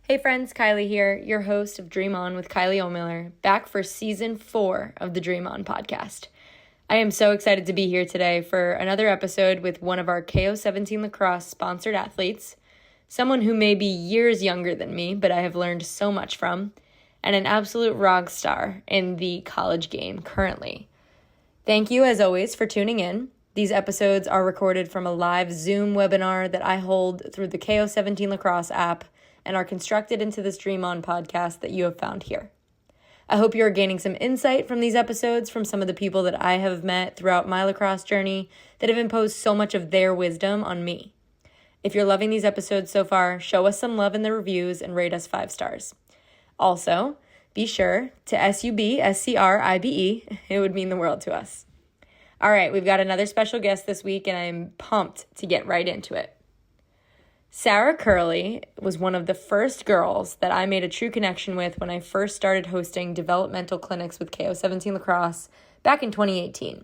Hey friends, Kylie here, your host of Dream On with Kylie O'Miller, back for season 4 of the Dream On podcast. I am so excited to be here today for another episode with one of our KO17 Lacrosse sponsored athletes, someone who may be years younger than me, but I have learned so much from, and an absolute rock star in the college game currently. Thank you, as always, for tuning in. These episodes are recorded from a live Zoom webinar that I hold through the KO17 Lacrosse app and are constructed into this Dream On podcast that you have found here. I hope you are gaining some insight from these episodes from some of the people that I have met throughout my lacrosse journey that have imposed so much of their wisdom on me. If you're loving these episodes so far, show us some love in the reviews and rate us 5 stars. Also, be sure to SUBSCRIBE. It would mean the world to us. All right, we've got another special guest this week, and I'm pumped to get right into it. Sara Curley was one of the first girls that I made a true connection with when I first started hosting developmental clinics with KO17 Lacrosse back in 2018.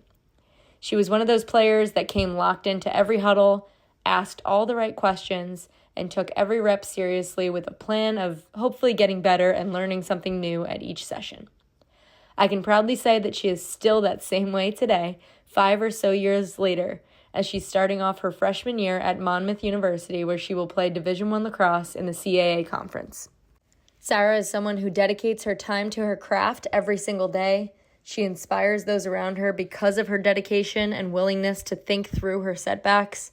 She was one of those players that came locked into every huddle, asked all the right questions, and took every rep seriously with a plan of hopefully getting better and learning something new at each session. I can proudly say that she is still that same way today, 5 or so years later, as she's starting off her freshman year at Monmouth University, where she will play Division I lacrosse in the CAA conference. Sara is someone who dedicates her time to her craft every single day. She inspires those around her because of her dedication and willingness to think through her setbacks,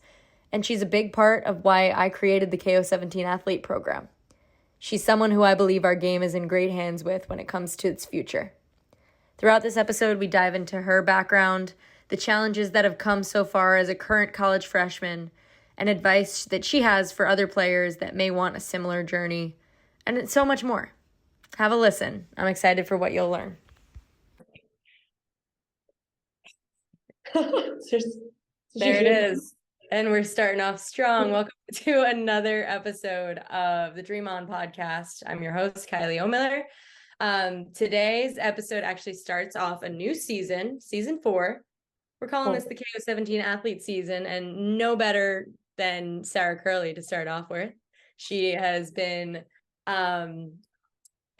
and she's a big part of why I created the KO17 Athlete program. She's someone who I believe our game is in great hands with when it comes to its future. Throughout this episode, we dive into her background, the challenges that have come so far as a current college freshman, and advice that she has for other players that may want a similar journey, and so much more. Have a listen. I'm excited for what you'll learn. There it is. And we're starting off strong. Welcome to another episode of the Dream On podcast. I'm your host, Kylie O'Miller. Today's episode actually starts off a new season, season 4. We're calling this the KO17 Athlete season, and no better than Sara Curley to start off with. She has been a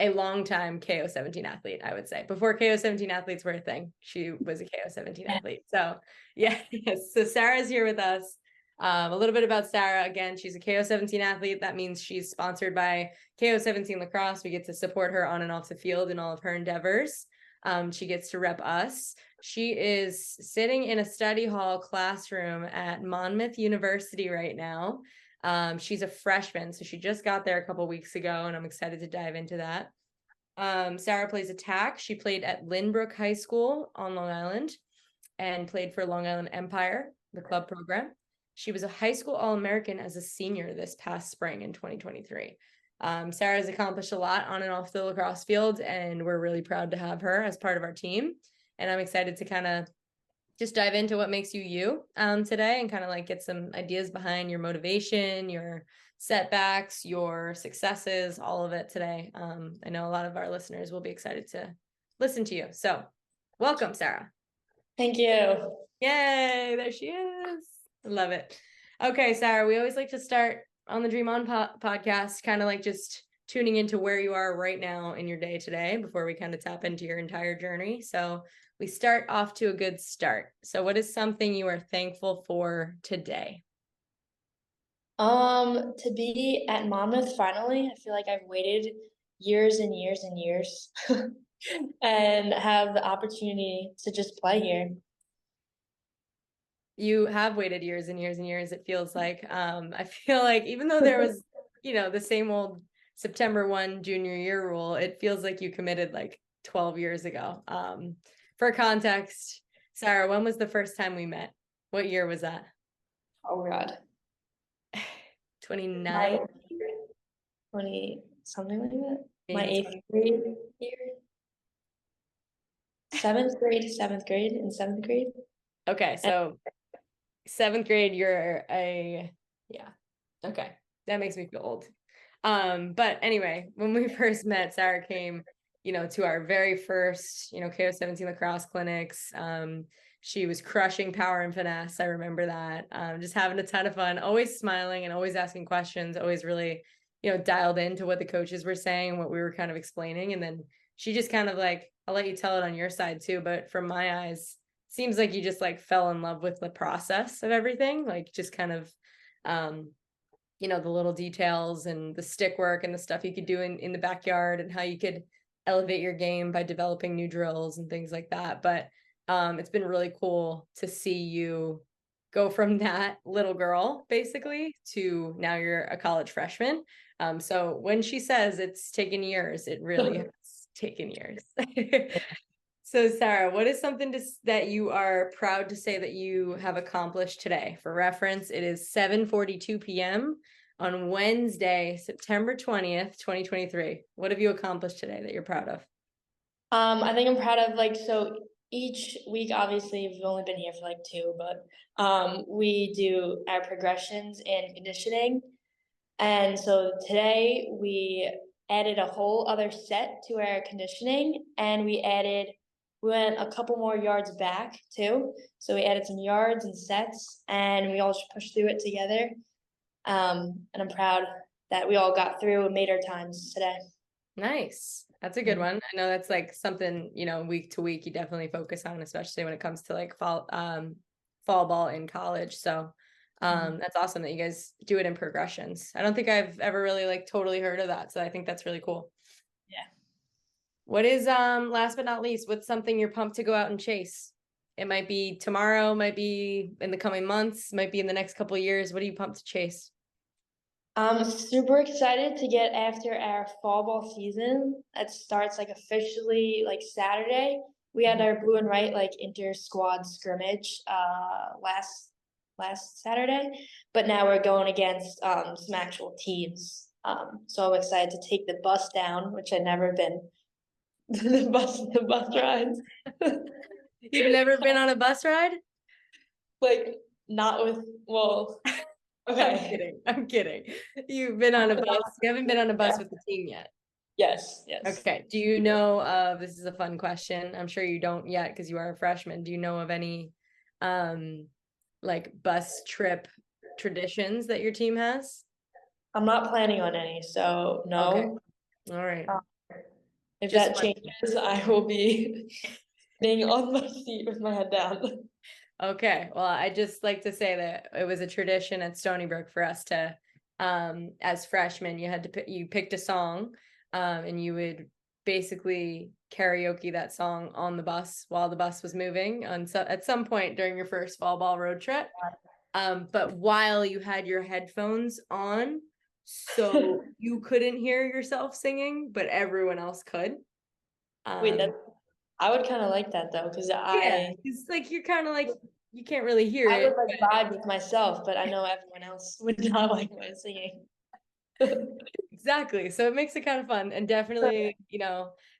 long-time KO17 athlete, I would say. Before KO17 athletes were a thing, she was a KO17 athlete. So, yeah, yes. So Sara's here with us. A little bit about Sara. Again, she's a KO17 athlete. That means she's sponsored by KO17 Lacrosse. We get to support her on and off the field in all of her endeavors. She gets to rep us. She is sitting in a study hall classroom at Monmouth University right now. She's a freshman, so she just got there a couple weeks ago, and I'm excited to dive into that. Sara plays attack. She played at Lynbrook High School on Long Island and played for Long Island Empire, the club program. She was a high school All-American as a senior this past spring in 2023. Sara has accomplished a lot on and off the lacrosse field, and we're really proud to have her as part of our team. And I'm excited to kind of just dive into what makes you you today, and kind of like get some ideas behind your motivation, your setbacks, your successes, all of it today. I know a lot of our listeners will be excited to listen to you. So welcome, Sara. Thank you. Yay, there she is. I love it. Okay, Sara, we always like to start on the Dream On podcast, kind of like just tuning into where you are right now in your day today before we kind of tap into your entire journey. So we start off to a good start. So what is something you are thankful for today? To be at Monmouth finally. I feel like I've waited years and years and years and have the opportunity to just play here. You have waited years and years and years, it feels like. I feel like even though there was, the same old September 1 junior year rule, it feels like you committed like 12 years ago. For context, Sara, when was the first time we met? What year was that? Oh God. 29? 20 something like that. Maybe My 8th grade year. 7th grade in 7th grade. Okay, so 7th grade, okay, that makes me feel old. But anyway, when we first met, Sara came, to our very first, KO17 lacrosse clinics. She was crushing power and finesse. I remember that. Just having a ton of fun, always smiling and always asking questions, always really dialed into what the coaches were saying, what we were kind of explaining. And then she just kind of like, I'll let you tell it on your side too, but from my eyes, seems like you just like fell in love with the process of everything, like just kind of, the little details and the stick work and the stuff you could do in the backyard and how you could elevate your game by developing new drills and things like that. But it's been really cool to see you go from that little girl basically to now you're a college freshman. So when she says it's taken years, it really has taken years. So Sara, what is something that you are proud to say that you have accomplished today? For reference, it is 7:42 p.m. on Wednesday, September 20th, 2023. What have you accomplished today that you're proud of? I think I'm proud of so each week, obviously we've only been here for like 2, but we do our progressions and conditioning. And so today we added a whole other set to our conditioning, and we went a couple more yards back too. So we added some yards and sets, and we all pushed through it together. And I'm proud that we all got through and made our times today. Nice. That's a good one. I know that's like something, week to week you definitely focus on, especially when it comes to like fall ball in college. So that's awesome that you guys do it in progressions. I don't think I've ever really like totally heard of that. So I think that's really cool. Yeah. What is last but not least, what's something you're pumped to go out and chase? It might be tomorrow, might be in the coming months, might be in the next couple of years. What are you pumped to chase? I'm super excited to get after our fall ball season. That starts like officially like Saturday. We had our blue and white like inter squad scrimmage last Saturday, but now we're going against some actual teams. So I'm excited to take the bus down, which I've never been. the bus rides. You've never been on a bus ride? Like not with Okay. I'm kidding. You've been on a bus. You haven't been on a bus with the team yet. Yes. Okay. Do you know of, this is a fun question. I'm sure you don't yet because you are a freshman. Do you know of any like bus trip traditions that your team has? I'm not planning on any, so no. Okay. All right. If that changes, I will be being on my seat with my head down. Okay. Well, I just like to say that it was a tradition at Stony Brook for us to, as freshmen, you picked a song, and you would basically karaoke that song on the bus while the bus was moving at some point during your first fall ball road trip. But while you had your headphones on, so you couldn't hear yourself singing, but everyone else could. Wait, I would kind of like that though, because it's like you're kind of like you can't really hear it. I would like vibe with myself, but I know everyone else would not like my singing. Exactly. So it makes it kind of fun, and definitely,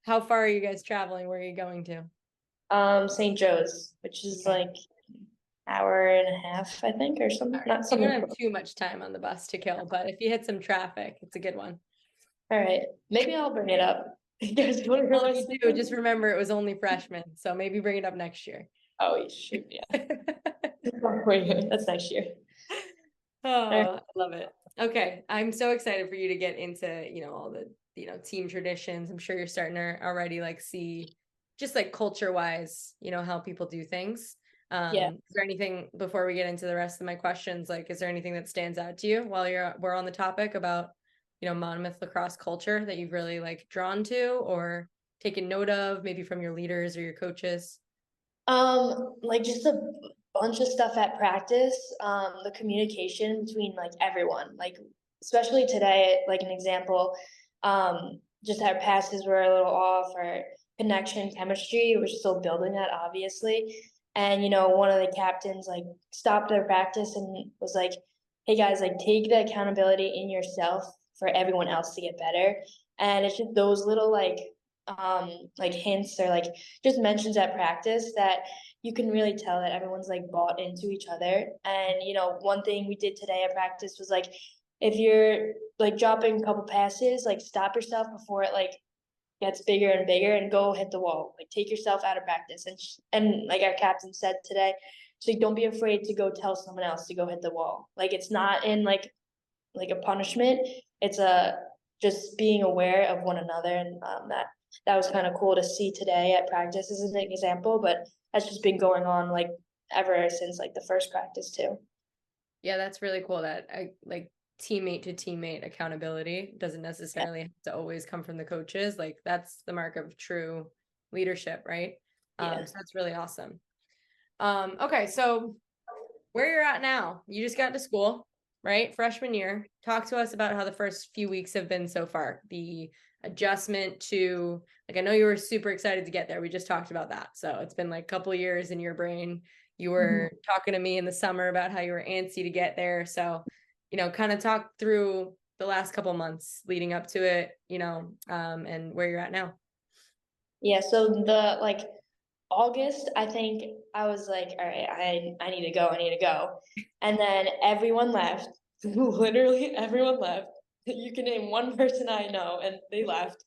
how far are you guys traveling? Where are you going to? St. Joe's, which is like hour and a half, I think, or something. Right. Not So you something. don't have too much time on the bus to kill, but if you hit some traffic, it's a good one. All right, maybe I'll bring it up. You guys want to hear Well, if you do, just remember it was only freshmen, so maybe bring it up next year. Oh, you should, yeah. That's next year. Oh, I love it. Okay, I'm so excited for you to get into, all the, team traditions. I'm sure you're starting to already like see just like culture wise, how people do things. Yeah. Is there anything before we get into the rest of my questions? Like, is there anything that stands out to you while we're on the topic about, Monmouth lacrosse culture that you've really like drawn to or taken note of, maybe from your leaders or your coaches? Like just a bunch of stuff at practice. The communication between like everyone, like especially today, like an example, just our passes were a little off, our connection, chemistry, we're still building that obviously. And one of the captains like stopped our practice and was like, hey guys, like take the accountability in yourself for everyone else to get better. And it's just those little like hints or like just mentions at practice that you can really tell that everyone's like bought into each other. And one thing we did today at practice was like, if you're like dropping a couple passes, like stop yourself before it like gets bigger and bigger and go hit the wall. Like take yourself out of practice. And like our captain said today, so don't be afraid to go tell someone else to go hit the wall. Like it's not in like a punishment. it's a just being aware of one another, and that was kind of cool to see today at practice as an example, but that's just been going on like ever since like the first practice too. Yeah, that's really cool that like teammate to teammate accountability doesn't necessarily have to always come from the coaches. Like that's the mark of true leadership, right? Yeah. So that's really awesome. Okay, so where you're at now, you just got to school, right? Freshman year. Talk to us about how the first few weeks have been so far. The adjustment to, like, I know you were super excited to get there. We just talked about that. So it's been like a couple of years in your brain. You were talking to me in the summer about how you were antsy to get there. So, kind of talk through the last couple months leading up to it, and where you're at now. Yeah, so the like August, I think I was like, all right, I need to go. And then everyone left. Literally everyone left. You can name one person I know and they left.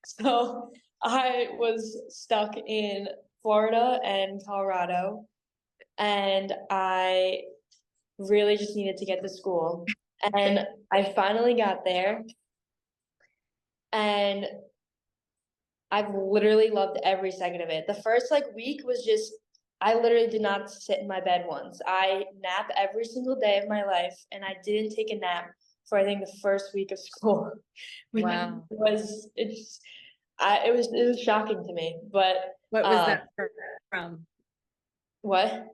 So I was stuck in Florida and Colorado, and I really just needed to get to school. And I finally got there, and I've literally loved every second of it. The first like week was just, I literally did not sit in my bed once. I nap every single day of my life, and I didn't take a nap for I think the first week of school. Wow. It was shocking to me. But What was that from? what?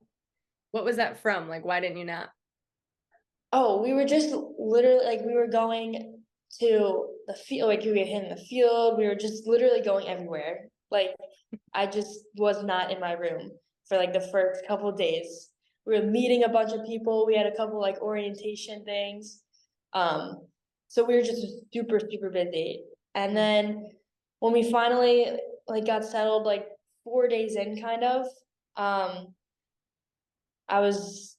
What was that from? Like, why didn't you nap? Oh, we were just literally like we were going to the field, like we were hitting the field. We were just literally going everywhere. Like I just was not in my room for like the first couple of days. We were meeting a bunch of people. We had a couple like orientation things. So we were just super, super busy. And then when we finally like got settled, like 4 days in kind of, I was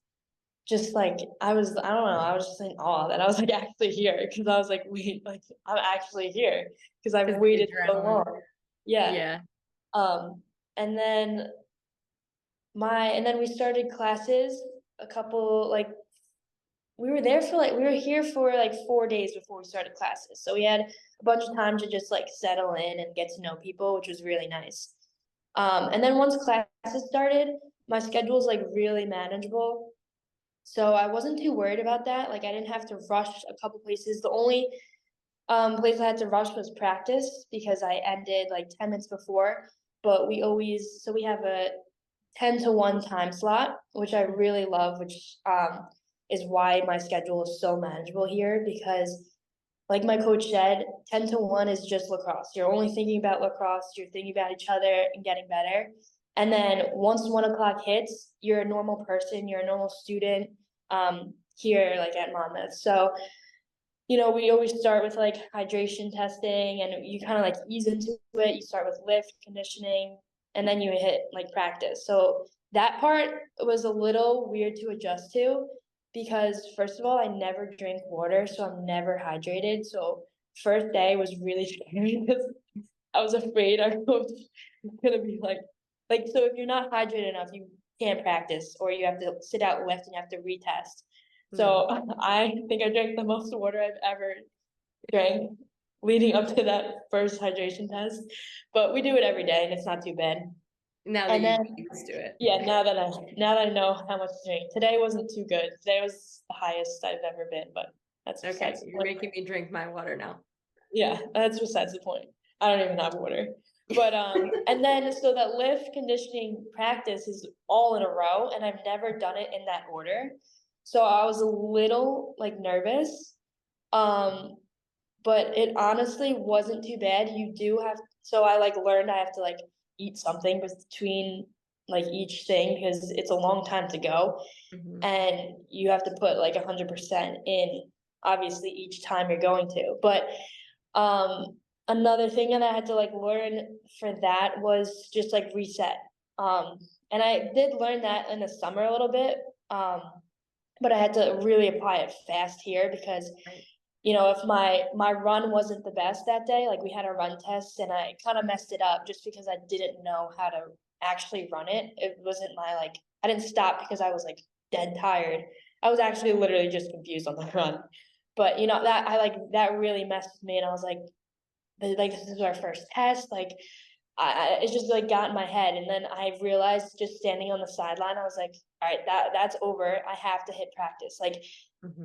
just like I don't know, I was just in awe that I was like actually here, because I was like, wait, like I'm actually here because I've Because waited so long. Yeah. Yeah. And then and then we started classes a couple like we were here for like 4 days before we started classes. So we had a bunch of time to just like settle in and get to know people, which was really nice. And then once classes started, my schedule was like really manageable. So I wasn't too worried about that. Like I didn't have to rush a couple places. The only place I had to rush was practice because I ended like 10 minutes before. But we have a 10 to 1 time slot, which I really love, which is why my schedule is so manageable here, because like my coach said, 10 to 1 is just lacrosse. You're only thinking about lacrosse, you're thinking about each other and getting better. And then once 1 o'clock hits, you're a normal person, you're a normal student here like at Monmouth. So, we always start with like hydration testing, and you kind of like ease into it. You start with lift, conditioning, and then you hit like practice. So that part was a little weird to adjust to, because first of all, I never drink water, so I'm never hydrated. So first day was really scary because I was afraid our coach was gonna be like, so if you're not hydrated enough, you can't practice, or you have to sit out lift and you have to retest. So I think I drank the most water I've ever drank leading up to that first hydration test. But we do it every day and it's not too bad. Now that And you then get used to it. yeah, now that I know how much to drink. Today wasn't too good. Today was the highest I've ever been, but that's Okay. besides the You're point. making me drink my water now. Yeah, that's besides the point. I don't even have water. But and then so that lift conditioning practice is all in a row, and I've never done it in that order. So I was a little like nervous. Um, but it honestly wasn't too bad. You do have, so I like learned I have to like eat something between like each thing, because it's a long time to go, and you have to put like 100% in obviously each time you're going to. But another thing that I had to like learn for that was just like reset. And I did learn that in the summer a little bit. But I had to really apply it fast here, because if my run wasn't the best that day, like we had a run test and I kind of messed it up just because I didn't know how to actually run it. It wasn't I didn't stop because I was like dead tired. I was actually literally just confused on the run. But that really messed with me, and I was like, this is our first test. Like, it just like got in my head, and then I realized just standing on the sideline, I was like, all right, that's over. I have to hit practice. Like,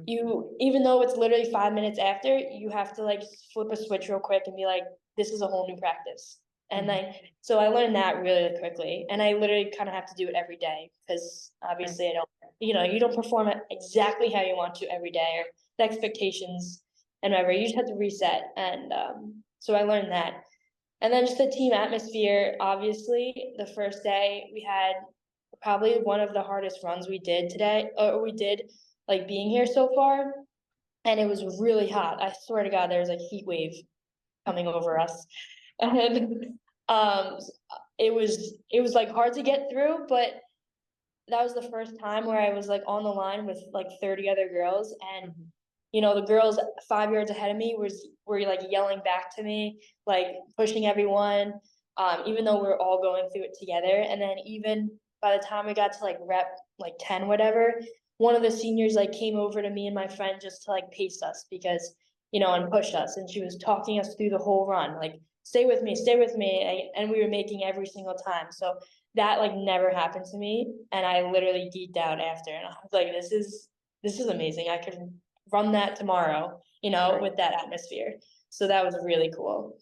even though it's literally 5 minutes after, you have to like flip a switch real quick and be like, this is a whole new practice. And so I learned that really quickly, and I literally kind of have to do it every day, because obviously you don't perform it exactly how you want to every day, or the expectations and whatever. You just have to reset, and so I learned that. And then just the team atmosphere. Obviously, the first day we had probably one of the hardest runs we did like being here so far, and it was really hot. I swear to God, there was a heat wave coming over us, and um, it was like hard to get through, but that was the first time where I was like on the line with like 30 other girls, and the girls 5 yards ahead of me were like yelling back to me, like pushing everyone, even though we're all going through it together. And then even by the time we got to like rep like 10, whatever, one of the seniors like came over to me and my friend just to like pace us, because and push us, and she was talking us through the whole run, like, stay with me, and we were making every single time. So that like never happened to me, and I literally geeked out after, and I was like, this is amazing. I could run that tomorrow, with that atmosphere. So that was really cool.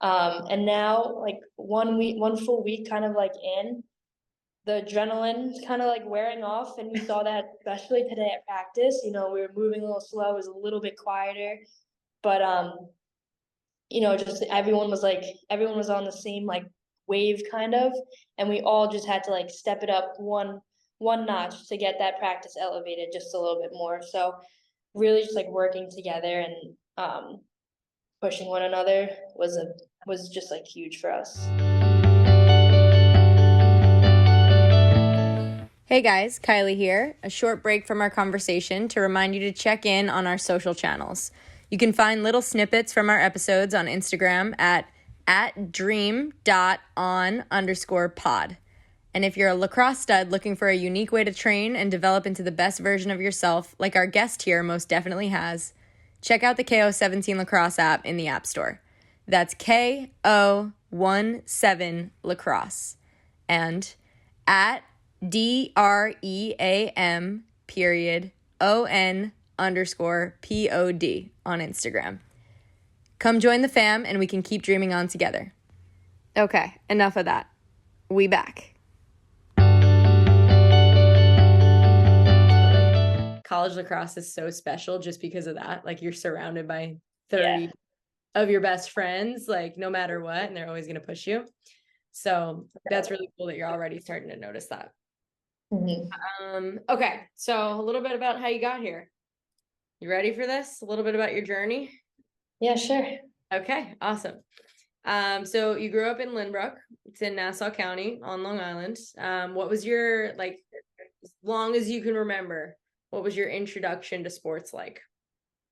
And now like 1 full week kind of like in, the adrenaline's kind of like wearing off, and we saw that especially today at practice. We were moving a little slow, it was a little bit quieter, but just everyone was on the same like wave kind of, and we all just had to like step it up one notch to get that practice elevated just a little bit more. So really just like working together and pushing one another was just like huge for us. Hey guys, Kylie here. A short break from our conversation to remind you to check in on our social channels. You can find little snippets from our episodes on Instagram at dream.on_pod. And if you're a lacrosse stud looking for a unique way to train and develop into the best version of yourself, like our guest here most definitely has, check out the KO17 Lacrosse app in the App Store. That's KO17 Lacrosse. And at DREAM_ON_POD on Instagram. Come join the fam and we can keep dreaming on together. Okay, enough of that. We back. College lacrosse is so special just because of that. Like, you're surrounded by 30 of your best friends, like no matter what, and they're always going to push you. So that's really cool that you're already starting to notice that. Okay, so a little bit about how you got here. You ready for this? A little bit about your journey? Yeah, sure. Okay, awesome. So you grew up in Lynbrook. It's in Nassau County on Long Island. What was your, like, as long as you can remember, what was your introduction to sports like?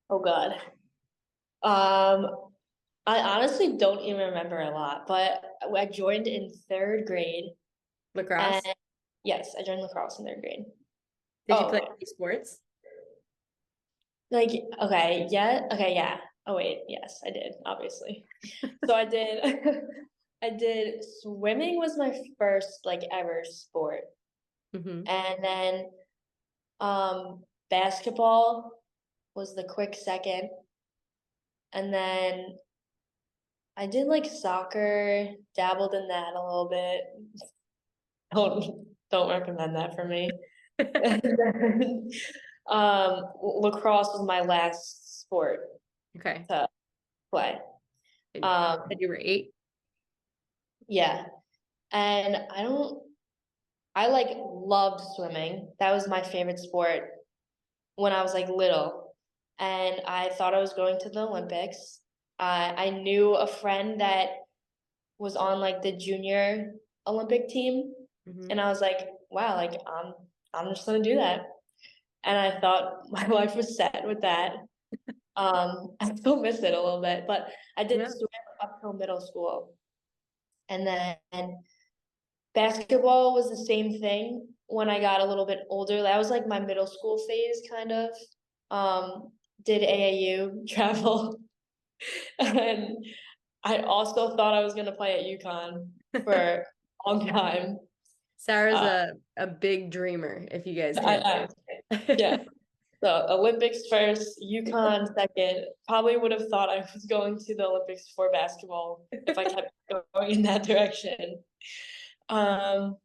Oh God. I honestly don't even remember a lot, but I joined in 3rd grade. Lacrosse? Yes, I joined lacrosse in 3rd grade. Did you play any sports? Like, okay, yeah. Oh wait, yes, I did, obviously. So I did swimming was my first like ever sport. And then basketball was the quick second. And then I did like soccer, dabbled in that a little bit. Don't recommend that for me. Lacrosse was my last sport to play. Said you were 8? Yeah. And I like loved swimming. That was my favorite sport when I was like little. And I thought I was going to the Olympics. I knew a friend that was on like the junior Olympic team. And I was like, wow, like I'm just gonna do that. And I thought my life was set with that. I still miss it a little bit, but I did swim up till middle school. And then basketball was the same thing when I got a little bit older. That was like my middle school phase kind of. did AAU travel, and I also thought I was gonna play at UConn for a long time. Sarah's a big dreamer, if you guys can't. Yeah. So Olympics first, UConn second. Probably would have thought I was going to the Olympics for basketball if I kept going in that direction. And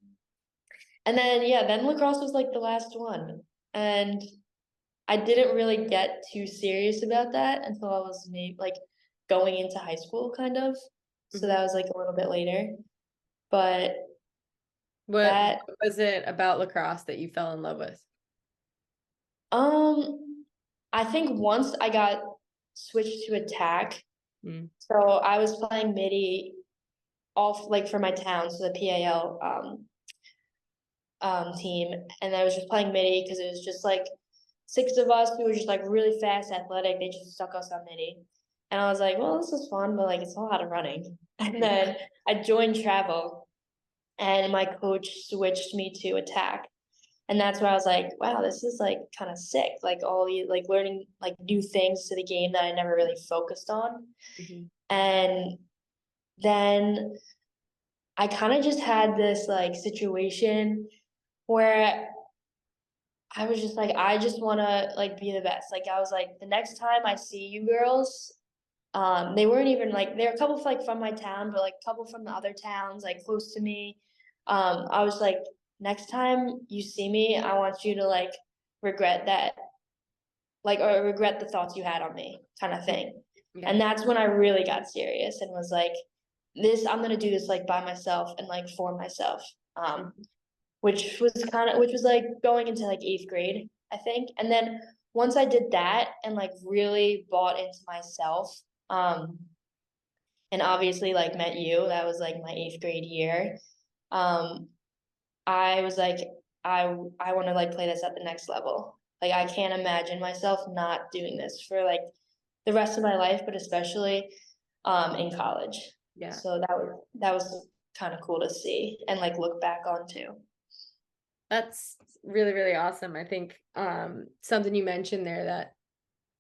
then lacrosse was like the last one. And I didn't really get too serious about that until I was maybe like going into high school kind of. So that was like a little bit later. But what was it about lacrosse that you fell in love with? I think once I got switched to attack, so I was playing midi off like for my town, so the PAL team, and I was just playing midi because it was just like 6 of us who were just like really fast, athletic. They just stuck us on midi, and I was like, well, this is fun, but like it's a lot of running. And then I joined travel, and my coach switched me to attack. And that's where I was like, wow, this is like kind of sick. Like all the like learning like new things to the game that I never really focused on. And then I kind of just had this like situation where I was just like, I just want to like be the best. Like I was like, the next time I see you girls, they weren't even like, they're a couple like from my town, but like a couple from the other towns, like close to me. I was like, next time you see me, I want you to like regret that, like, or regret the thoughts you had on me kind of thing. Yeah. And that's when I really got serious and was like, I'm gonna do this like by myself and like for myself. Which was like going into like 8th grade, I think. And then once I did that and like really bought into myself, and obviously like met you, that was like my 8th grade year. I was like, I want to like play this at the next level. Like I can't imagine myself not doing this for like the rest of my life, but especially in college. Yeah. So that was kind of cool to see and like look back on too. That's really, really awesome. I think something you mentioned there that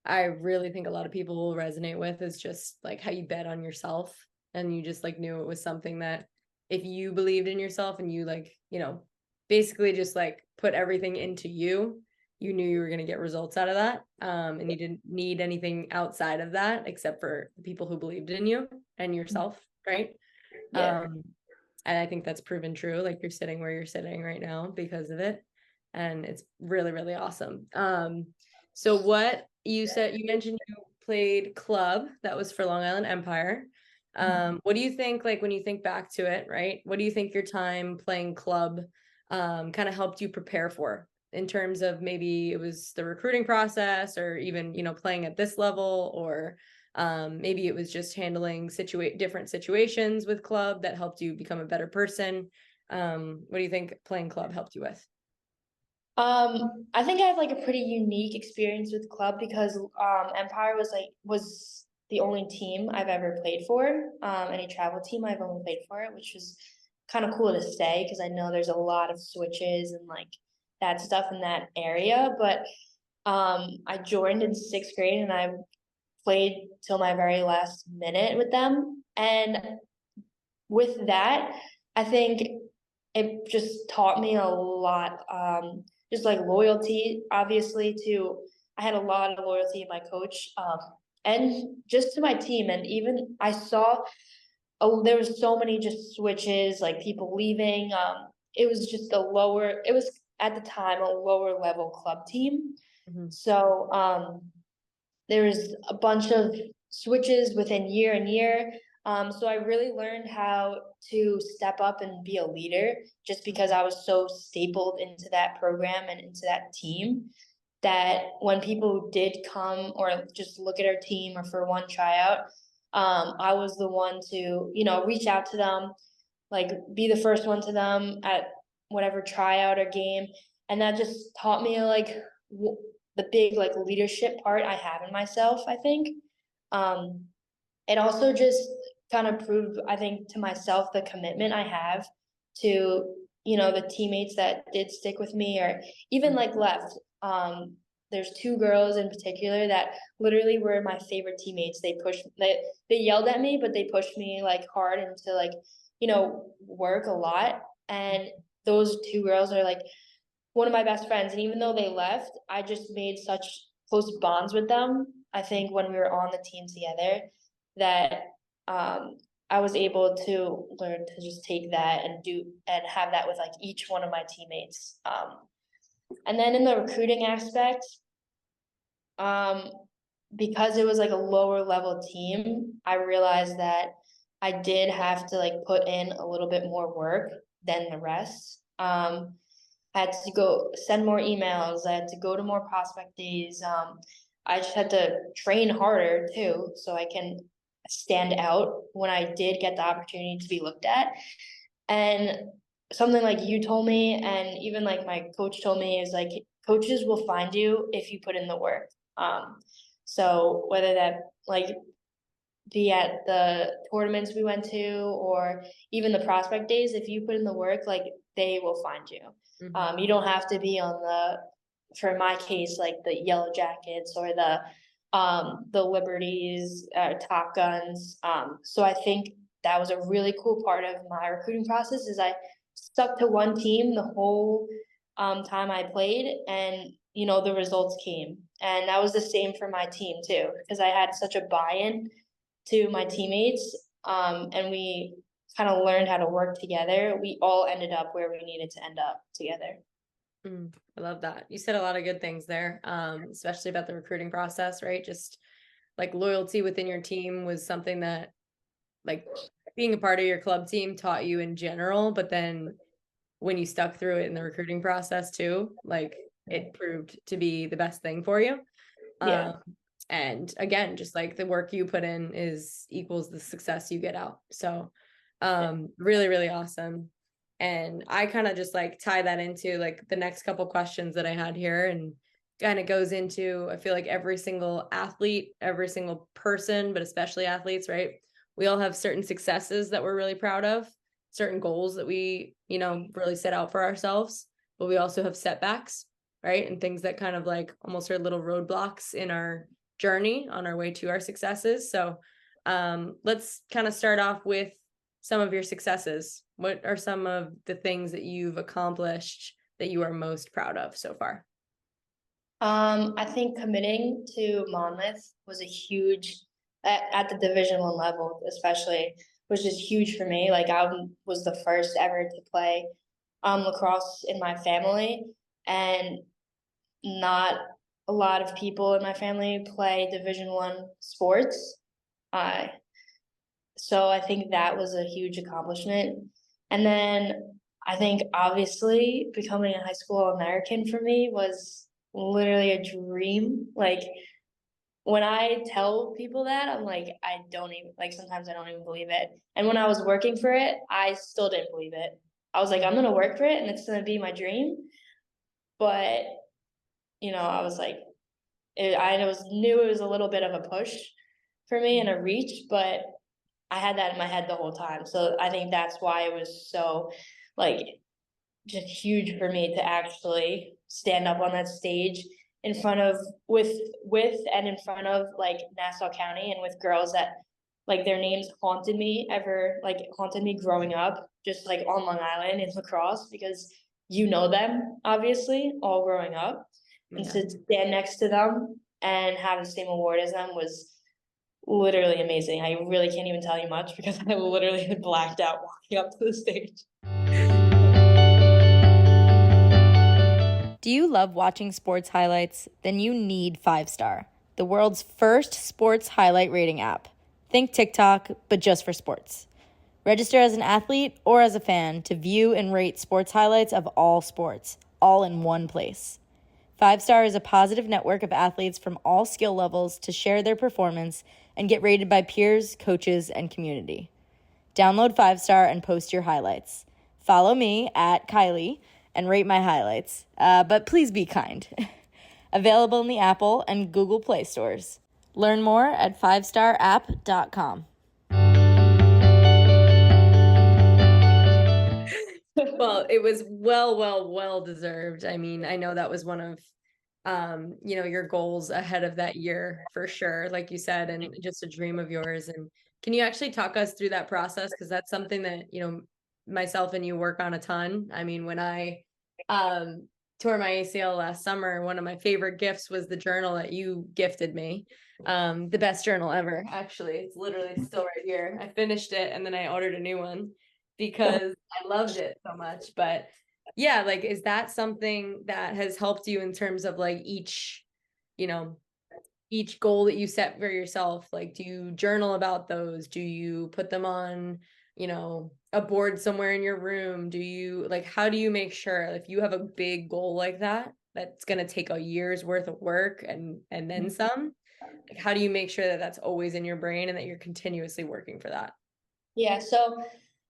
I really think a lot of people will resonate with is just like how you bet on yourself and you just like knew it was something that if you believed in yourself and you like, you know, basically just like put everything into you, you knew you were going to get results out of that. And you didn't need anything outside of that except for the people who believed in you and yourself, right? Yeah. And I think that's proven true. Like you're sitting where you're sitting right now because of it. And it's really, really awesome. So what you mentioned you played club, that was for Long Island Empire. What do you think, like when you think back to it, right? What do you think your time playing club kind of helped you prepare for in terms of maybe it was the recruiting process or even, you know, playing at this level or maybe it was just handling different situations with club that helped you become a better person. What do you think playing club helped you with? I think I have like a pretty unique experience with club because Empire was the only team I've ever played for. Any travel team I've only played for it, which was kind of cool to say because I know there's a lot of switches and like that stuff in that area. But I joined in 6th grade and I played till my very last minute with them. And with that, I think it just taught me a lot. Just like loyalty, obviously, I had a lot of loyalty in my coach, and just to my team. And even I saw, there was so many just switches, like people leaving. It was just it was at the time a lower level club team. So there was a bunch of switches within year and year. So I really learned how to step up and be a leader just because I was so stapled into that program and into that team that when people did come or just look at our team or for one tryout, I was the one to, you know, reach out to them, like be the first one to them at whatever tryout or game. And that just taught me like the big like leadership part I have in myself, I think. It also just kind of proved, I think, to myself the commitment I have to, you know, the teammates that did stick with me or even like left. there's two girls in particular that literally were my favorite teammates. They yelled at me, but they pushed me like hard into like, work a lot. And those two girls are like one of my best friends. And even though they left, I just made such close bonds with them. I think when we were on the team together that I was able to learn to just take that and have that with like each one of my teammates. And then in the recruiting aspect, because it was like a lower level team, I realized that I did have to like put in a little bit more work than the rest. I had to go send more emails. I had to go to more prospect days. I just had to train harder too, so I can stand out when I did get the opportunity to be looked at. And something like you told me, and even like my coach told me, is like coaches will find you if you put in the work. So whether that like be at the tournaments we went to or even the prospect days, if you put in the work, like they will find you. You don't have to be on for my case, like the Yellow Jackets or the Liberties, Top Guns. So I think that was a really cool part of my recruiting process is I stuck to one team the whole time I played, and the results came. And that was the same for my team too, because I had such a buy-in to my teammates, and we kind of learned how to work together. We all ended up where we needed to end up together. I love that. You said a lot of good things there, especially about the recruiting process, right? Just like loyalty within your team was something that like being a part of your club team taught you in general, but then when you stuck through it in the recruiting process too, like it proved to be the best thing for you. Yeah. And again, just like the work you put in equals the success you get out. So really, really awesome. And I kind of just like tie that into like the next couple questions that I had here, and kind of goes into, I feel like every single athlete, every single person, but especially athletes, right? We all have certain successes that we're really proud of, certain goals that we, really set out for ourselves, but we also have setbacks, right? And things that kind of like almost are little roadblocks in our journey on our way to our successes. So let's kind of start off with some of your successes. What are some of the things that you've accomplished that you are most proud of so far? I think committing to Monmouth was a huge at the Division I level, especially, was just huge for me. Like I was the first ever to play lacrosse in my family, and not a lot of people in my family play Division I sports. So I think that was a huge accomplishment. And then I think obviously becoming a high school All-American for me was literally a dream. Like when I tell people that, I'm like, I don't even, like, sometimes I don't even believe it. And when I was working for it, I still didn't believe it. I was like, I'm gonna work for it and it's gonna be my dream. But, I was like, knew it was a little bit of a push for me and a reach, but I had that in my head the whole time. So I think that's why it was so like just huge for me to actually stand up on that stage in front of with and in front of like Nassau County and with girls that like their names haunted me growing up, just like on Long Island in lacrosse, because them obviously all growing up. And to stand next to them and have the same award as them was literally amazing. I really can't even tell you much because I literally had blacked out walking up to the stage. Do you love watching sports highlights? Then you need 5-Star, the world's first sports highlight rating app. Think TikTok, but just for sports. Register as an athlete or as a fan to view and rate sports highlights of all sports, all in one place. 5-Star is a positive network of athletes from all skill levels to share their performance and get rated by peers, coaches, and community. Download 5-Star and post your highlights. Follow me at Kylie and rate my highlights, but please be kind. Available in the Apple and Google Play stores. Learn more at 5starapp.com. Well, it was well deserved. I mean, I know that was one of your goals ahead of that year for sure, like you said, and just a dream of yours. And can you actually talk us through that process? Because that's something that, myself and you work on a ton. I mean, when I tore my ACL last summer, one of my favorite gifts was the journal that you gifted me. The best journal ever, actually. It's literally still right here. I finished it and then I ordered a new one because I loved it so much. But yeah, like, is that something that has helped you in terms of like each goal that you set for yourself? Like, do you journal about those? Do you put them on, a board somewhere in your room? How do you make sure if you have a big goal like that, that's going to take a year's worth of work and then some, like, how do you make sure that that's always in your brain and that you're continuously working for that? Yeah, so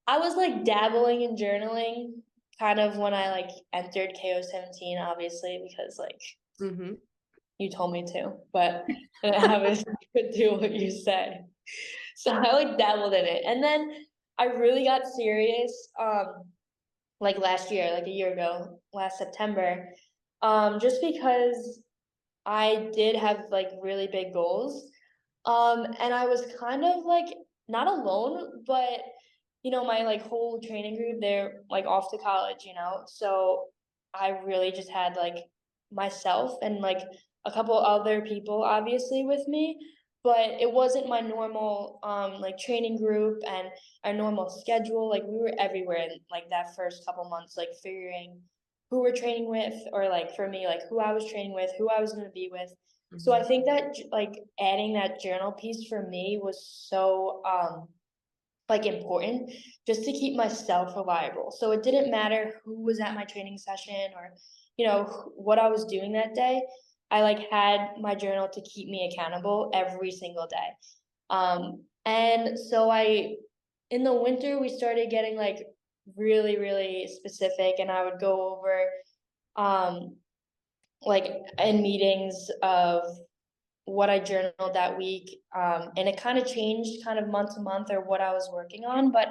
I was like dabbling in journaling kind of when I like entered KO17, obviously, because like you told me to, but I was could do what you said. So I like dabbled in it. And then I really got serious like last year, like a year ago, last September. Just because I did have like really big goals. And I was kind of like not alone, but my like whole training group, they're like off to college, so I really just had like myself and like a couple other people obviously with me, but it wasn't my normal like training group and our normal schedule. Like we were everywhere in like that first couple months, like figuring who we're training with, or like for me, like who I was training with, who I was going to be with. So I think that like adding that journal piece for me was so like important, just to keep myself reliable. So it didn't matter who was at my training session or, what I was doing that day. I like had my journal to keep me accountable every single day. And so in the winter, we started getting like really, really specific, and I would go over, like in meetings of what I journaled that week. And it kind of changed kind of month to month or what I was working on. But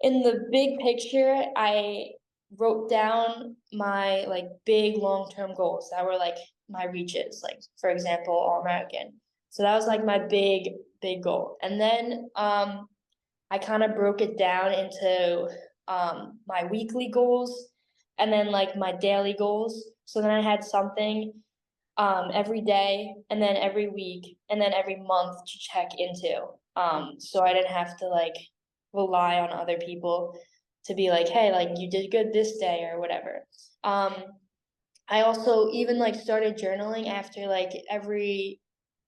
in the big picture, I wrote down my like big long-term goals that were like my reaches, like for example, All-American. So that was like my big, big goal. And then I kind of broke it down into my weekly goals and then like my daily goals. So then I had something every day, and then every week, and then every month to check into. So I didn't have to like rely on other people to be like, hey, like you did good this day or whatever. I also even like started journaling after like every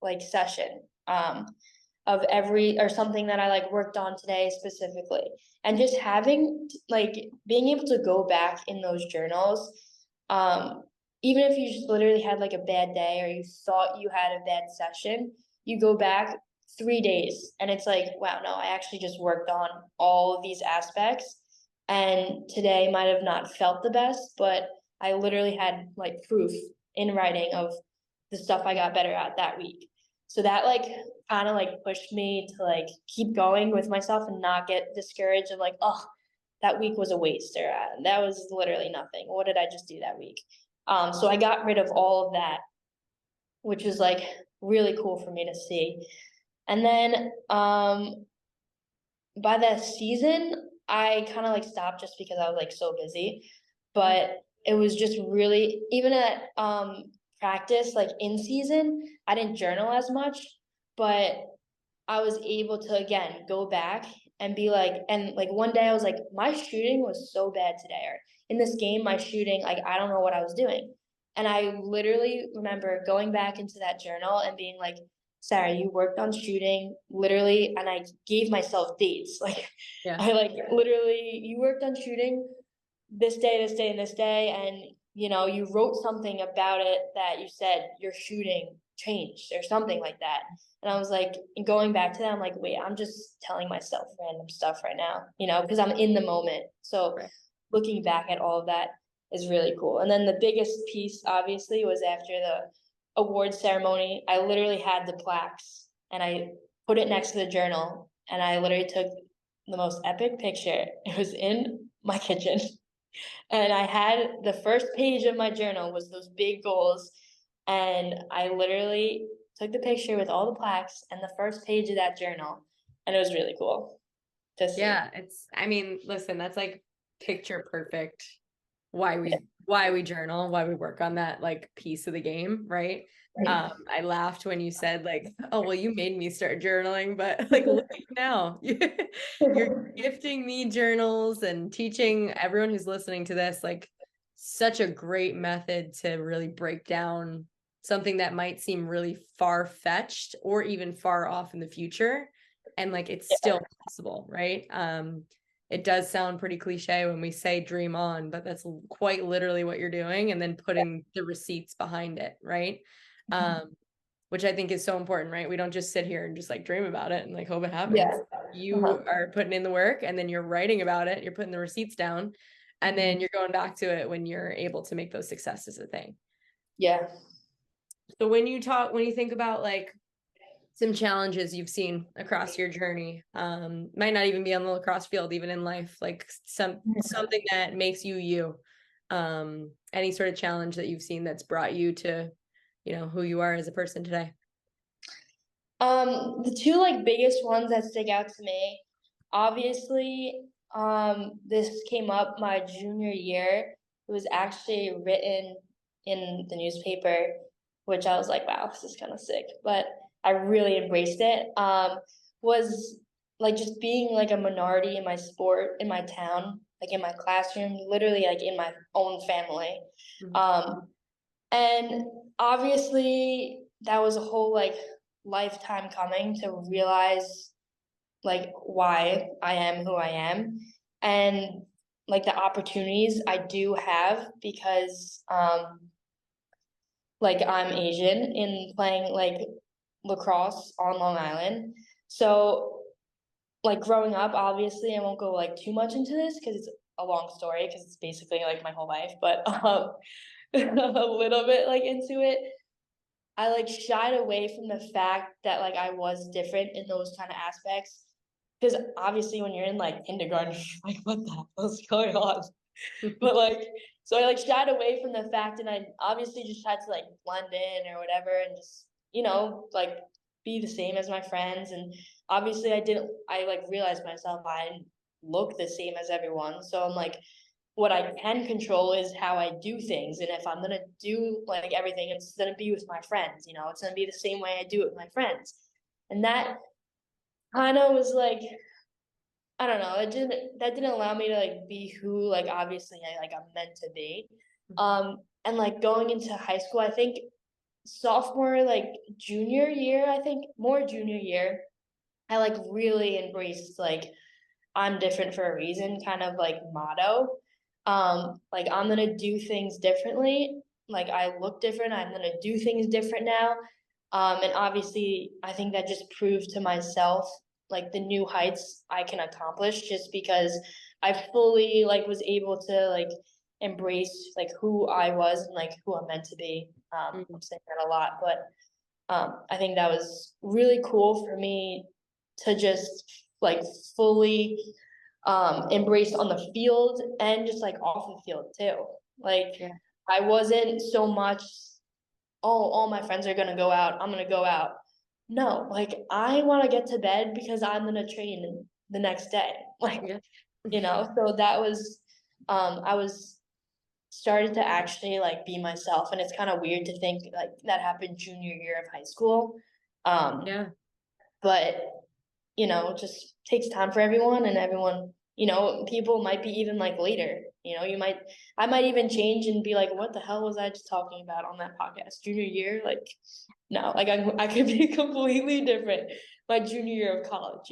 like session of every or something that I like worked on today specifically. And just having like being able to go back in those journals, even if you just literally had like a bad day or you thought you had a bad session, you go back 3 days and it's like, wow, no, I actually just worked on all of these aspects. And today might have not felt the best, but I literally had like proof in writing of the stuff I got better at that week. So that like kind of like pushed me to like keep going with myself and not get discouraged of like, oh, that week was a waste, or that was literally nothing. What did I just do that week? So I got rid of all of that, which was like really cool for me to see. And then by that season, I kind of like stopped just because I was like so busy. But it was just really, even at practice, like in season, I didn't journal as much, but I was able to again go back and be like, and like one day I was like, my shooting was so bad today, or in this game, my shooting, like I don't know what I was doing. And I literally remember going back into that journal and being like, Sarah, you worked on shooting literally, and I gave myself dates. Like I like literally, you worked on shooting this day, this day, and this day, and you wrote something about it that you said your shooting changed or something like that. And I was like, going back to that, I'm like, wait, I'm just telling myself random stuff right now, because I'm in the moment. So looking back at all of that is really cool. And then the biggest piece, obviously, was after the award ceremony. I literally had the plaques and I put it next to the journal, and I literally took the most epic picture. It was in my kitchen. And I had the first page of my journal was those big goals. And I literally took the picture with all the plaques and the first page of that journal. And it was really cool to see. Yeah, I mean, listen, that's like picture perfect why we journal, why we work on that like piece of the game, right? I laughed when you said like, oh, well, you made me start journaling, but like look at you now. You're gifting me journals and teaching everyone who's listening to this like such a great method to really break down something that might seem really far-fetched or even far off in the future, and like it's still possible, right? It does sound pretty cliche when we say dream on, but that's quite literally what you're doing, and then putting the receipts behind it, right? Which I think is so important, right? We don't just sit here and just like dream about it and like hope it happens. You are putting in the work, and then you're writing about it, you're putting the receipts down, and then you're going back to it when you're able to make those successes a thing. Yeah. So when you think about like some challenges you've seen across your journey, might not even be on the lacrosse field, even in life, like something that makes you, any sort of challenge that you've seen that's brought you to, who you are as a person today. The two like biggest ones that stick out to me, obviously, this came up my junior year. It was actually written in the newspaper, which I was like, wow, this is kind of sick, but I really embraced it. Was like just being like a minority in my sport, in my town, like in my classroom, literally like in my own family. And obviously that was a whole like lifetime coming to realize like why I am who I am, and like the opportunities I do have because like I'm Asian in playing like lacrosse on Long Island. So like growing up, obviously I won't go like too much into this because it's a long story because it's basically like my whole life, but a little bit like into it. I like shied away from the fact that like I was different in those kind of aspects. Because obviously when you're in like kindergarten, you're like, what the hell is going on? But like, so I like shied away from the fact, and I obviously just tried to like blend in or whatever and just, like be the same as my friends. And obviously I like realized myself, I didn't look the same as everyone. So I'm like, what I can control is how I do things. And if I'm gonna do like everything, it's gonna be with my friends, it's gonna be the same way I do it with my friends. And that kind of was like, I don't know, that didn't allow me to like be who like obviously I'm meant to be. And like going into high school, I think sophomore, like junior year, I think more junior year, I like really embraced like I'm different for a reason kind of like motto. Like I'm gonna do things differently. Like I look different, I'm gonna do things different now. And obviously I think that just proved to myself like the new heights I can accomplish just because I fully like was able to like embrace like who I was and like who I'm meant to be. I'm saying that a lot, but I think that was really cool for me to just like fully embraced on the field and just like off the field too. Like I wasn't so much, oh, all my friends are gonna go out, I'm gonna go out. No, like I want to get to bed because I'm gonna train the next day. Like, so that was I was started to actually like be myself, and it's kind of weird to think like that happened junior year of high school. But it just takes time for everyone, and everyone, people might be even like later, I might even change and be like, what the hell was I just talking about on that podcast? Junior year, like, no, like I could be completely different my junior year of college,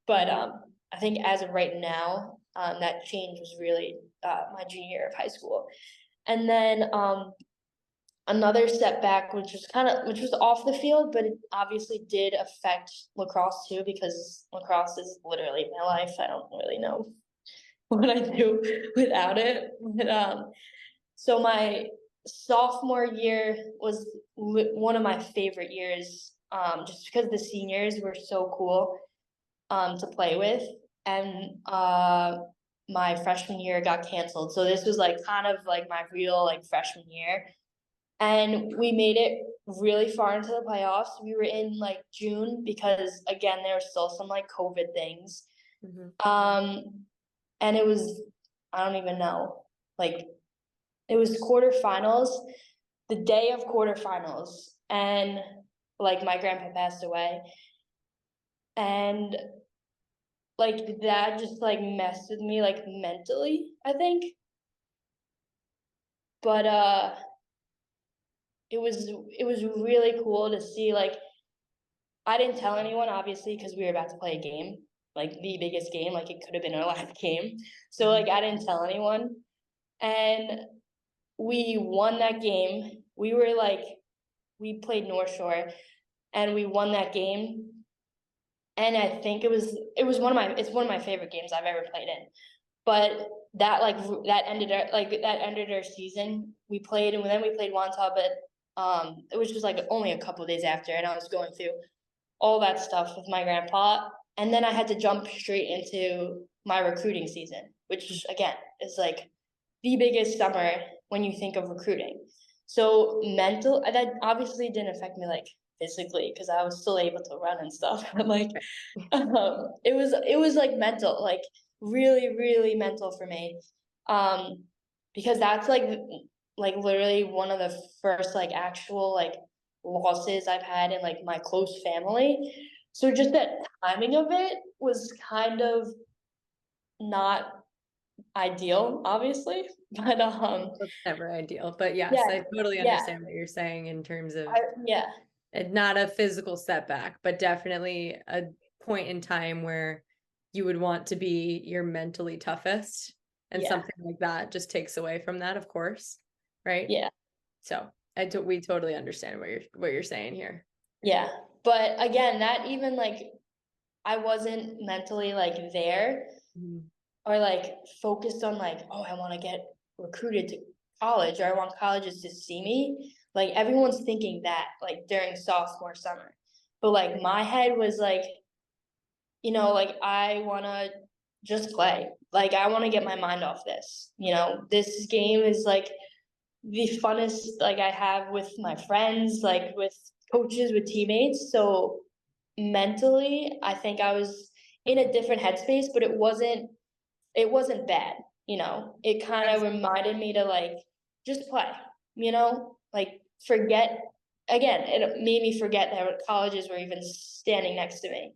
but I think as of right now, that change was really my junior year of high school. And then another setback, which was off the field, but it obviously did affect lacrosse too, because lacrosse is literally my life. I don't really know what I do without it. But, so my sophomore year was one of my favorite years, just because the seniors were so cool to play with, and my freshman year got canceled. So this was like kind of like my real like freshman year. and we made it really far into the playoffs. We were in like June because again, there were still some like COVID things. And it was, I don't even know, like it was quarterfinals, the day of quarterfinals, and like my grandpa passed away. And like that just like messed with me like mentally, I think. But it was really cool to see. Like I didn't tell anyone obviously because we were about to play a game, like the biggest game, like it could have been our last game. So like I didn't tell anyone. And we won that game. We played North Shore and we won that game. And I think it's one of my favorite games I've ever played in. But that ended our season. We played and then we played Wantagh, but it was just like only a couple of days after, and I was going through all that stuff with my grandpa. And then I had to jump straight into my recruiting season, which again is like the biggest summer when you think of recruiting. So that obviously didn't affect me like physically because I was still able to run and stuff. But like it was like mental, like really, really mental for me. Because that's like literally one of the first like actual like losses I've had in like my close family. So just that timing of it was kind of not ideal, obviously. But It's never ideal, but yes, yeah, I totally understand what you're saying in terms of yeah, not a physical setback, but definitely a point in time where you would want to be your mentally toughest, and something like that just takes away from that, of course, right? Yeah. So we totally understand what you're saying here. Yeah, but again, that even like I wasn't mentally like there or like focused on like, oh, I want to get recruited to college or I want colleges to see me. Like everyone's thinking that like during sophomore summer. But like my head was like, like I want to just play. Like I want to get my mind off this. This game is like the funnest like I have with my friends, like with coaches, with teammates. So mentally, I think I was in a different headspace, but it wasn't bad. It kind of reminded me to like just play, like forget again, it made me forget that colleges were even standing next to me,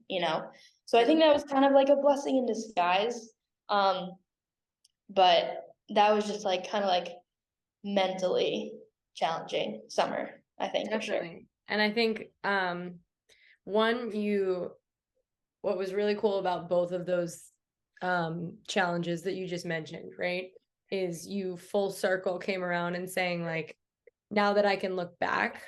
So I think that was kind of like a blessing in disguise. But that was just like kind of like mentally challenging summer, I think. Definitely. For sure. And I think what was really cool about both of those challenges that you just mentioned, right, is you full circle came around and saying like, now that I can look back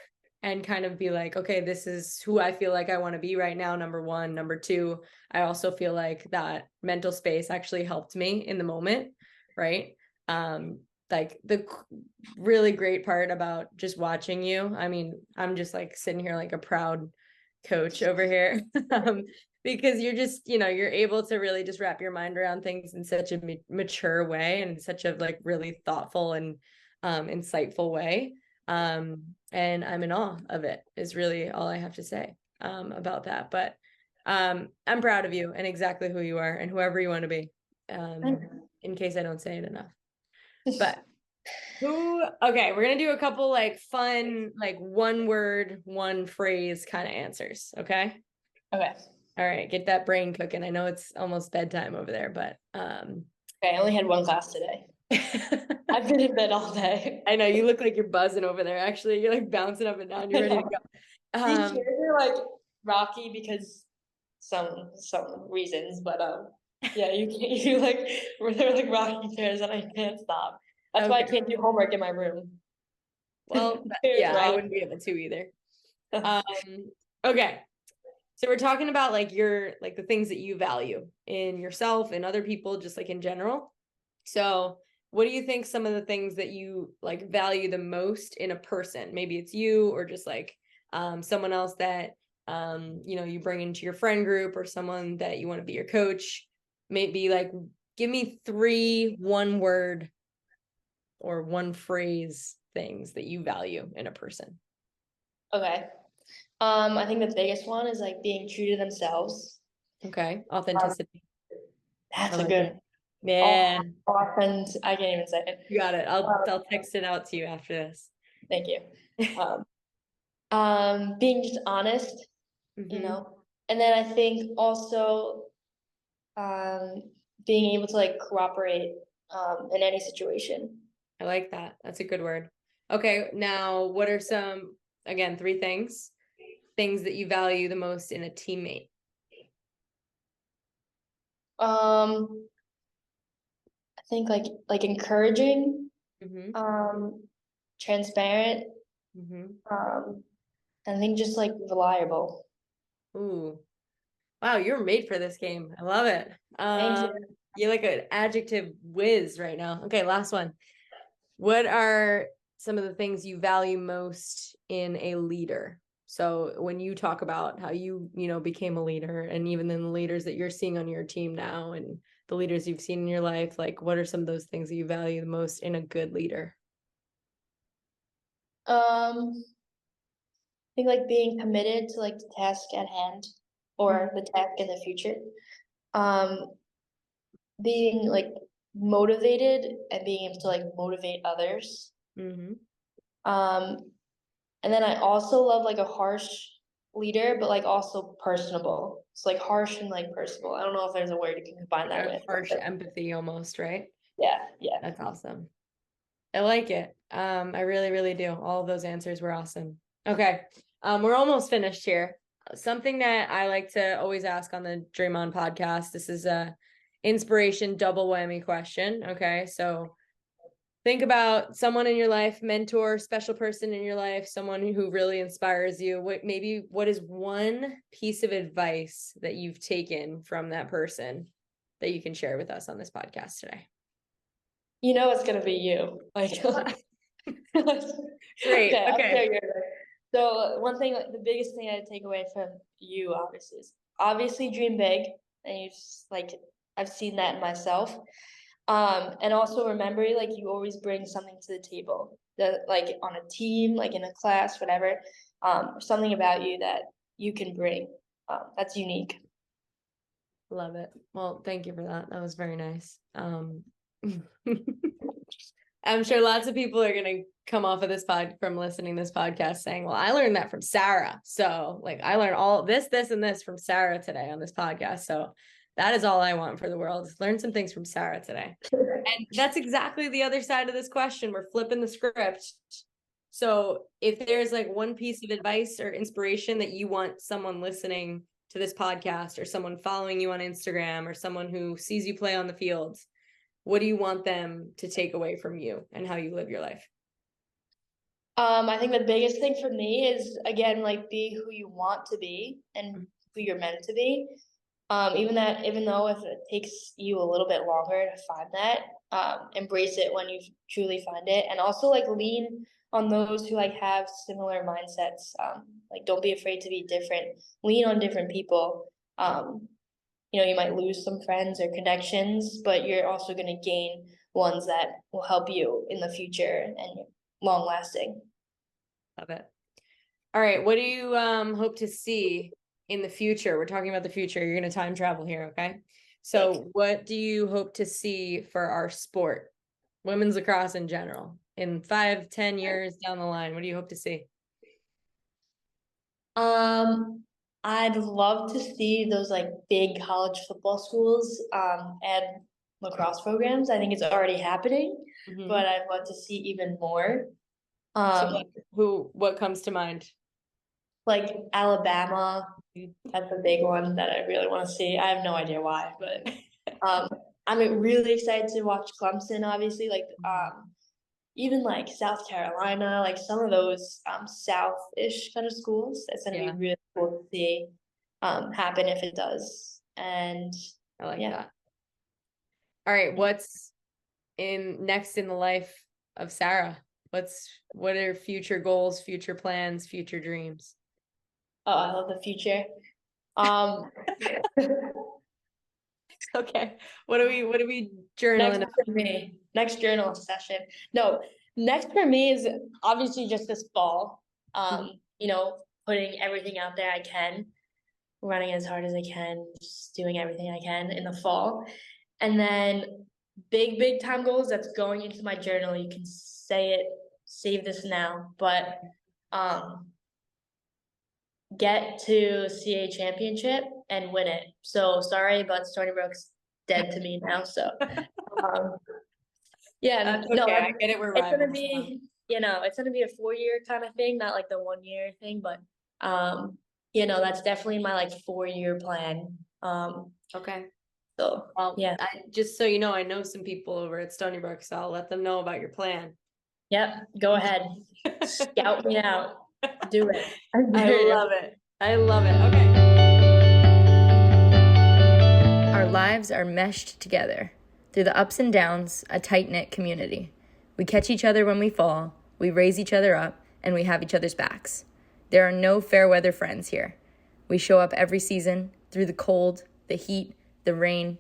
and kind of be like, okay, this is who I feel like I want to be right now, number one. Number two, I also feel like that mental space actually helped me in the moment, right? Like the really great part about just watching you, I mean, I'm just like sitting here like a proud coach over here. Because you're just, you're able to really just wrap your mind around things in such a mature way and such a like really thoughtful and insightful way. And I'm in awe of it is really all I have to say about that. But I'm proud of you and exactly who you are and whoever you want to be, in case I don't say it enough. But okay, we're gonna do a couple like fun, like one word, one phrase kind of answers. Okay. All right, get that brain cooking. I know it's almost bedtime over there, but okay, I only had one class today. I've been in bed all day. I know you look like you're buzzing over there. Actually, you're like bouncing up and down. You're ready to go. These chairs are like rocky because some reasons, but yeah, you like they're like rocky chairs and I can't stop. That's why I can't do homework in my room. Well, yeah, I wouldn't be able to either. Okay. So we're talking about like the things that you value in yourself and other people, just like in general. So what do you think some of the things that you like value the most in a person? Maybe it's you or just like someone else that you bring into your friend group or someone that you want to be your coach. Maybe like give me 3 one word or one phrase things that you value in a person? Okay. I think the biggest one is like being true to themselves. Okay. Authenticity. That's I a like good. it. Yeah. Often, I can't even say it. You got it. I'll text it out to you after this. Thank you. Being just honest, you know, and then I think also, being able to like cooperate, in any situation. I like that. That's a good word. Okay, now what are some, again, 3 things that you value the most in a teammate? I think like encouraging, Mm-hmm. transparent, Mm-hmm. I think just like reliable. Ooh. Wow, you're made for this game. I love it. Thank you. You're like an adjective whiz right now. Okay, last one. What are some of the things you value most in a leader? So when you talk about how you became a leader, and even then the leaders that you're seeing on your team now and the leaders you've seen in your life, like what are some of those things that you value the most in a good leader? I think like being committed to like the task at hand or the task in the future. Um, being like motivated and being able to like motivate others. Mm-hmm. And then I also love like a harsh leader, but like also personable. It's like harsh and like personable. I don't know if there's a word you can combine that with. Harsh empathy almost, right? Yeah, yeah. That's awesome. I like it. I really, really do. All of those answers were awesome. Okay. We're almost finished here. Something that I like to always ask on the Dream On podcast. This is a inspiration double whammy question. Okay. So think about someone in your life, mentor, special person in your life, someone who really inspires you. What is one piece of advice that you've taken from that person that you can share with us on this podcast today? You know it's gonna be you. Like Great. okay, I'll Okay. share yours. So one thing, like, the biggest thing I take away from you, obviously, is obviously dream big, and you just like I've seen that in myself. And also remember, like you always bring something to the table, that like on a team, like in a class, whatever. Something about you that you can bring, that's unique. Love it. Well, thank you for that. That was very nice. I'm sure lots of people are gonna come off of this from listening to this podcast saying, well, I learned that from Sara. So like I learned all this, and this from Sara today on this podcast. So that is all I want for the world. Learn some things from Sara today. And that's exactly the other side of this question. We're flipping the script. So if there's like one piece of advice or inspiration that you want someone listening to this podcast or someone following you on Instagram or someone who sees you play on the field, what do you want them to take away from you and how you live your life? I think the biggest thing for me is again like be who you want to be and who you're meant to be. Even though if it takes you a little bit longer to find that, embrace it when you truly find it, and also like lean on those who like have similar mindsets. Like don't be afraid to be different. Lean on different people. You might lose some friends or connections, but you're also going to gain ones that will help you in the future and long lasting. Love it. All right. What do you hope to see in the future? We're talking about the future. You're going to time travel here. Okay. So what do you hope to see for our sport, women's lacrosse in general, in 5-10 years down the line? What do you hope to see? I'd love to see those like big college football schools add lacrosse programs. I think it's already happening, but I'd love to see even more. So what comes to mind? Like Alabama, that's a big one that I really want to see. I have no idea why, but I'm really excited to watch Clemson, obviously, like even like South Carolina, like some of those South-ish kind of schools. That's gonna be really cool to see happen if it does. And I like that. All right, what's next in the life of Sara? What are future goals, future plans, future dreams? Oh, I love the future. Okay. What are we journaling next journal session? No, Next for me is obviously just this fall. You know, putting everything out there I can, running as hard as I can, just doing everything I can in the fall. And then big time goals that's going into my journal. You can say it, save this now, but get to CA championship and win it. So sorry, but Stony Brook's dead to me now. So yeah, That's no, okay. I get it. We're it's gonna rivals. be, you know, it's gonna be a 4-year kind of thing, not like the 1-year thing, but you know, that's definitely my like 4-year plan. Okay. So Well, yeah. just so you know, I know some people over at Stony Brook, so I'll let them know about your plan. Yep, go ahead. Scout me out. Do it. I love it. I love it. Okay. Our lives are meshed together. Through the ups and downs, a tight-knit community. We catch each other when we fall, we raise each other up, and we have each other's backs. There are no fair weather friends here. We show up every season, through the cold, the heat, the rain.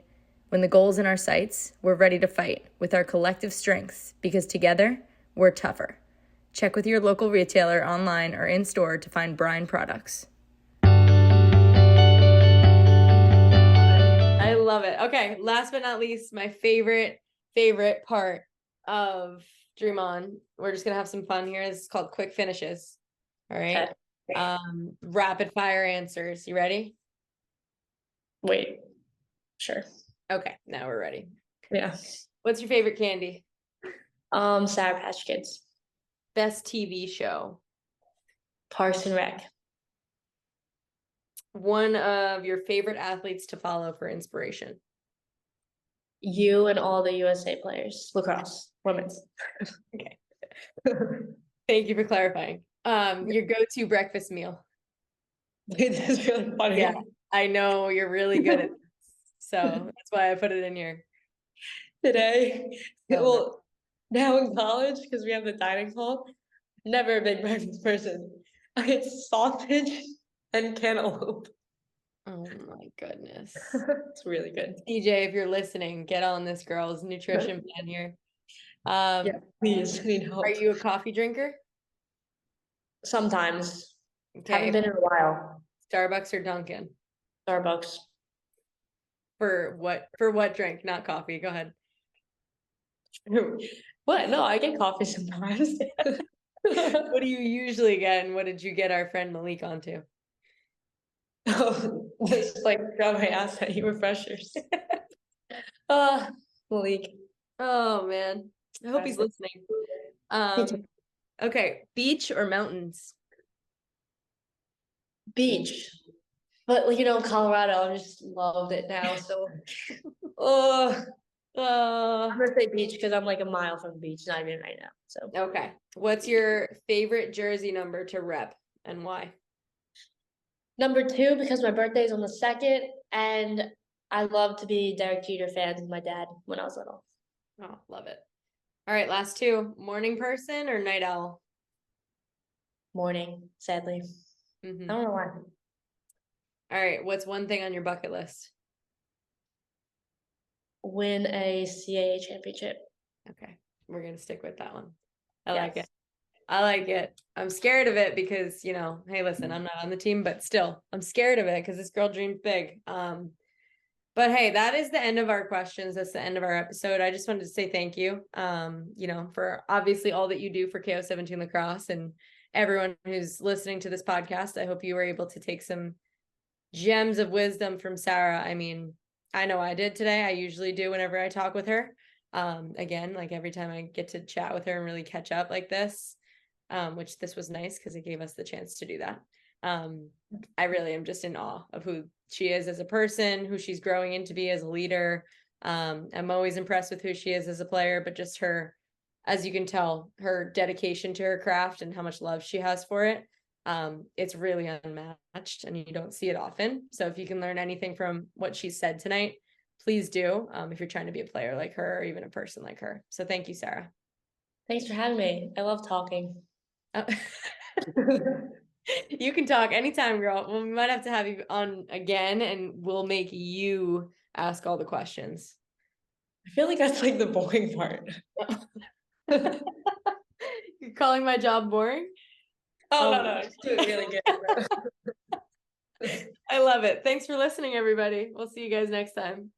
When the goal's in our sights, we're ready to fight with our collective strengths, because together, we're tougher. Check with your local retailer online or in-store to find Brine products. I love it. Okay, last but not least, my favorite part of Dream On. We're just gonna have some fun here. This is called quick finishes. All right. Okay. Rapid fire answers. You ready? Wait. Sure. Okay, now we're ready. Yeah. What's your favorite candy? Sour Patch Kids. Best TV show? Parks and Rec. One of your favorite athletes to follow for inspiration? You and all the USA players. Lacrosse. Women's. Okay. Thank you for clarifying. Your go-to breakfast meal? Dude, this is really funny. Yeah, I know you're really good at this, so that's why I put it in here. Today, Oh, well, now in college, because we have the dining hall, never a big breakfast person. I get sausage and cantaloupe. Oh my goodness. It's really good. DJ, if you're listening, get on this girl's nutrition plan here. Yeah, please, I need help. Are you a coffee drinker? Sometimes. Okay. Haven't been in a while. Starbucks or Dunkin'? Starbucks. For what drink? Not coffee. Go ahead. What? No, I get coffee sometimes. What do you usually get, and what did you get our friend Malik onto? Oh, just like grab my ass at you refreshers. Malik. Oh man, I hope he's listening. Okay, beach or mountains? Beach. But you know, Colorado, I just loved it now. So I'm gonna say beach because I'm like a mile from the beach, not even right now. So okay. What's your favorite jersey number to rep and why? number 2, because my birthday is on the 2nd, and I love to be Derek Jeter fans with my dad when I was little. Oh, love it. All right, last two. Morning person or night owl? Morning, sadly. Mm-hmm. I don't know why. All right, what's one thing on your bucket list? Win a CAA championship. Okay, we're gonna stick with that one. I like it. I like it. I'm scared of it because, you know, hey, listen, I'm not on the team, but still, I'm scared of it because this girl dreams big. But hey, that is the end of our questions. That's the end of our episode. I just wanted to say thank you, you know, for obviously all that you do for KO17 Lacrosse and everyone who's listening to this podcast. I hope you were able to take some gems of wisdom from Sara. I mean, I know I did today. I usually do whenever I talk with her. Again, like every time I get to chat with her and really catch up like this, which this was nice because it gave us the chance to do that. I really am just in awe of who she is as a person, who she's growing into be as a leader. I'm always impressed with who she is as a player, but just her, as you can tell, her dedication to her craft and how much love she has for it. It's really unmatched and you don't see it often. So if you can learn anything from what she said tonight, please do, if you're trying to be a player like her or even a person like her. So thank you, Sara. Thanks for having me. I love talking. You can talk anytime, girl. Well, we might have to have you on again and we'll make you ask all the questions. I feel like that's like the boring part. You're calling my job boring? Oh, no, it's doing really good. I love it. Thanks for listening, everybody. We'll see you guys next time.